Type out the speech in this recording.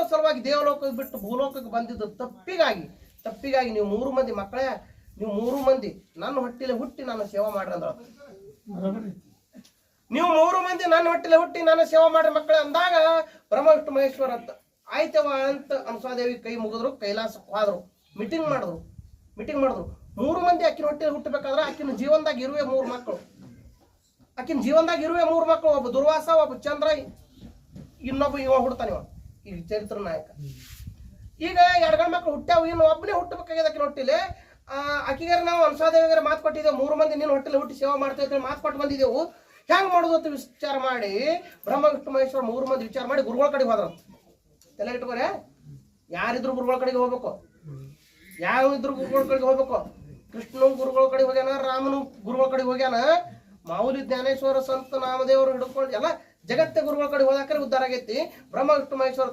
ಮಾಡೋ ಸಲುವಾಗಿ ದೇವಲೋಕಕ್ಕೆ ಬಿಟ್ಟು ಭೂಲೋಕಕ್ಕೆ ಬಂದಿದ್ದು ತಪ್ಪಿಗಾಗಿ ನೀವು 3 ಮಂದಿ ಮಕ್ಕಳೇ, ನೀವು 3 ಮಂದಿ ನನ್ನ ಹೊಟ್ಟಿಲೆ ಹುಟ್ಟಿ ನಾನು ಸೇವಾ ಮಾಡ್ರಿ ಅಂದ. ನೀವು 3 ಮಂದಿ ನನ್ನ ಹೊಟ್ಟಿಲೆ ಹುಟ್ಟಿ ನಾನು ಸೇವಾ ಮಾಡ್ರಿ ಮಕ್ಕಳೇ ಅಂದಾಗ ಬ್ರಹ್ಮ ವಿಷ್ಣು ಮಹೇಶ್ವರ ಅಂತ ಆಯ್ತವ ಅಂತ ಅನಸೂಯಾದೇವಿ ಕೈ ಮುಗಿದ್ರು, ಕೈಲಾಸಕ್ಕೆ ಹೋದ್ರು, ಮೀಟಿಂಗ್ ಮಾಡಿದ್ರು. 3 ಮಂದಿ ಆಕಿನ ಹೊಟ್ಟಿಲೆ ಹುಟ್ಟಬೇಕಾದ್ರೆ ಆಕಿನ ಜೀವನದಾಗ ಇರುವೆ 3 ಮಕ್ಕಳು. ಒಬ್ಬ ದುರ್ವಾಸ, ಒಬ್ಬ ಚಂದ್ರ, ಇನ್ನೊಬ್ಬ ಇವ ಹುಡ್ತಾನೆ, ಈಗ ಚರಿತ್ರ ನಾಯಕ. ಈಗ 2 ಗಂಡು ಮಕ್ಕಳು ಹುಟ್ಟ್ಯಾವ, ಇನ್ನು ಒಬ್ಬನೇ ಹುಟ್ಟಬೇಕಾಗಿದೆ ಆಕಿನ ಹೊಟ್ಟಿಲೆ. ಆಕಿಗಾರ ನಾವು ಅನಸೂಯಾದೇವಿಗಾರ ಮಾತು ಕೊಟ್ಟಿದ್ದೇವೆ, 3 ಮಂದಿ ನೀನು ಹೊಟ್ಟಿಲೆ ಹುಟ್ಟಿ ಸೇವಾ ಮಾಡ್ತೇವೆ ಮಾತು ಕೊಟ್ಟು ಬಂದಿದ್ದೆವು, ಹೆಂಗ್ ಮಾಡೋದು ಅಂತ ವಿಚಾರ ಮಾಡಿ ಬ್ರಹ್ಮ ವಿಷ್ಣು ಮಹೇಶ್ವರ 3 ಮಂದಿ ವಿಚಾರ ಮಾಡಿ ಗುರುಗಳ ಕಡೆಗೆ ಹೋದ್ರ. ತಲೆ ಇಟ್ಕೋರೆ, ಯಾರಿದ್ರು ಗುರುಗಳ ಕಡೆಗೆ ಹೋಗ್ಬೇಕು, ಯಾವಿದ್ರು ಗುರುಗಳ ಕಡೆಗೆ ಹೋಗ್ಬೇಕು. ಕೃಷ್ಣನು ಗುರುಗಳ ಕಡೆಗೆ ಹೋಗ್ಯಾನ, ರಾಮನು ಗುರುಗಳ ಕಡೆಗೆ ಹೋಗ್ಯಾನ, ಮಾವುಲಿ ಜ್ಞಾನೇಶ್ವರ ಸಂತ ನಾಮದೇವರು ಹಿಡ್ಕೊಂಡು ಎಲ್ಲ ಜಗತ್ತೆ ಗುರುಗಳ ಕಡೆ ಹೋದಾಕರೆ ಉದ್ಧಾರ ಆಗೈತಿ. ಬ್ರಹ್ಮ ವಿಷ್ಣು ಮಹೇಶ್ವರ